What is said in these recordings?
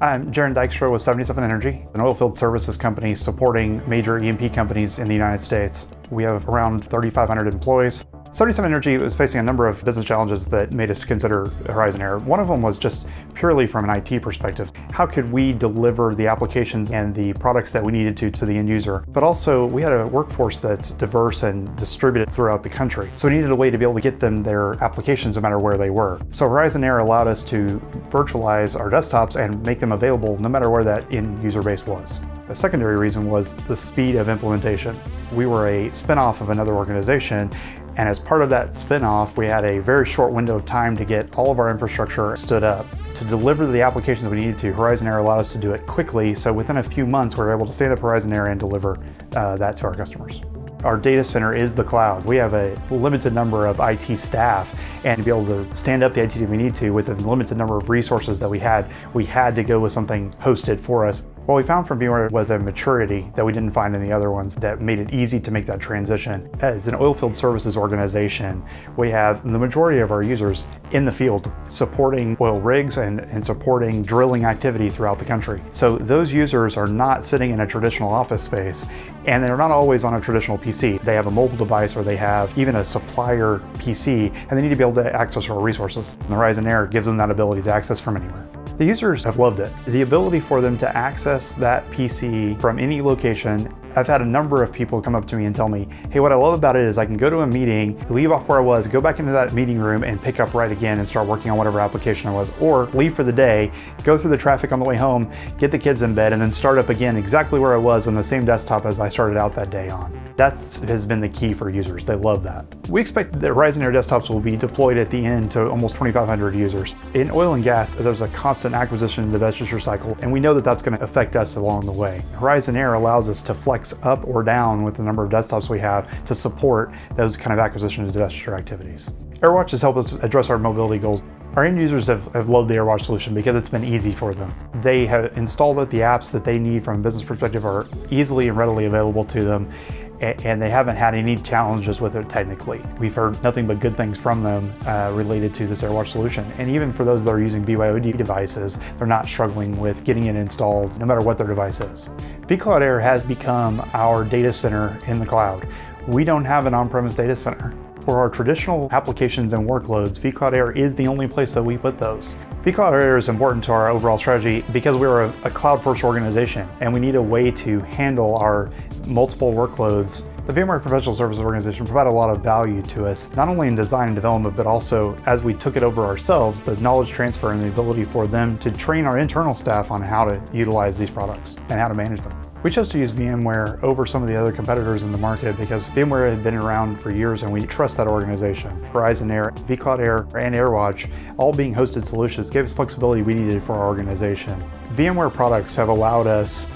I'm Jaron Dykstra with 77 Energy, an oilfield services company supporting major E&P companies in the United States. We have around 3,500 employees. 77 Energy was facing a number of business challenges that made us consider Horizon Air. One of them was just purely from an IT perspective. How could we deliver the applications and the products that we needed to the end user? But also, we had a workforce that's diverse and distributed throughout the country. So we needed a way to be able to get them their applications no matter where they were. So Horizon Air allowed us to virtualize our desktops and make them available no matter where that end user base was. A secondary reason was the speed of implementation. We were a spin-off of another organization, and as part of that spin-off, we had a very short window of time to get all of our infrastructure stood up. To deliver the applications we needed to, Horizon Air allowed us to do it quickly, so within a few months we were able to stand up Horizon Air and deliver that to our customers. Our data center is the cloud. We have a limited number of IT staff, and to be able to stand up the IT we need to with the limited number of resources that we had to go with something hosted for us. What we found from VMware was a maturity that we didn't find in the other ones that made it easy to make that transition. As an oilfield services organization, we have the majority of our users in the field supporting oil rigs and supporting drilling activity throughout the country. So those users are not sitting in a traditional office space, and they're not always on a traditional PC. They have a mobile device, or they have even a supplier PC, and they need to be able to access our resources. And the Horizon Air gives them that ability to access from anywhere. The users have loved it. The ability for them to access that PC from any location. I've had a number of people come up to me and tell me, hey, what I love about it is I can go to a meeting, leave off where I was, go back into that meeting room and pick up right again and start working on whatever application I was, or leave for the day, go through the traffic on the way home, get the kids in bed, and then start up again exactly where I was on the same desktop as I started out that day on. That has been the key for users. They love that. We expect that Horizon Air desktops will be deployed at the end to almost 2,500 users. In oil and gas, there's a constant acquisition and divestiture cycle, and we know that that's going to affect us along the way. Horizon Air allows us to flex up or down with the number of desktops we have to support those kind of acquisition and divestiture activities. AirWatch has helped us address our mobility goals. Our end users have loved the AirWatch solution because it's been easy for them. They have installed it. The apps that they need from a business perspective are easily and readily available to them, and they haven't had any challenges with it technically. We've heard nothing but good things from them related to this AirWatch solution. And even for those that are using BYOD devices, they're not struggling with getting it installed no matter what their device is. vCloud Air has become our data center in the cloud. We don't have an on-premise data center. For our traditional applications and workloads, vCloud Air is the only place that we put those. vCloud Air is important to our overall strategy because we're a cloud-first organization, and we need a way to handle our multiple workloads. The VMware Professional Services Organization provided a lot of value to us, not only in design and development, but also as we took it over ourselves, the knowledge transfer and the ability for them to train our internal staff on how to utilize these products and how to manage them. We chose to use VMware over some of the other competitors in the market because VMware had been around for years and we trust that organization. Horizon Air, vCloud Air, and AirWatch, all being hosted solutions, gave us flexibility we needed for our organization. VMware products have allowed us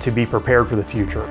to be prepared for the future.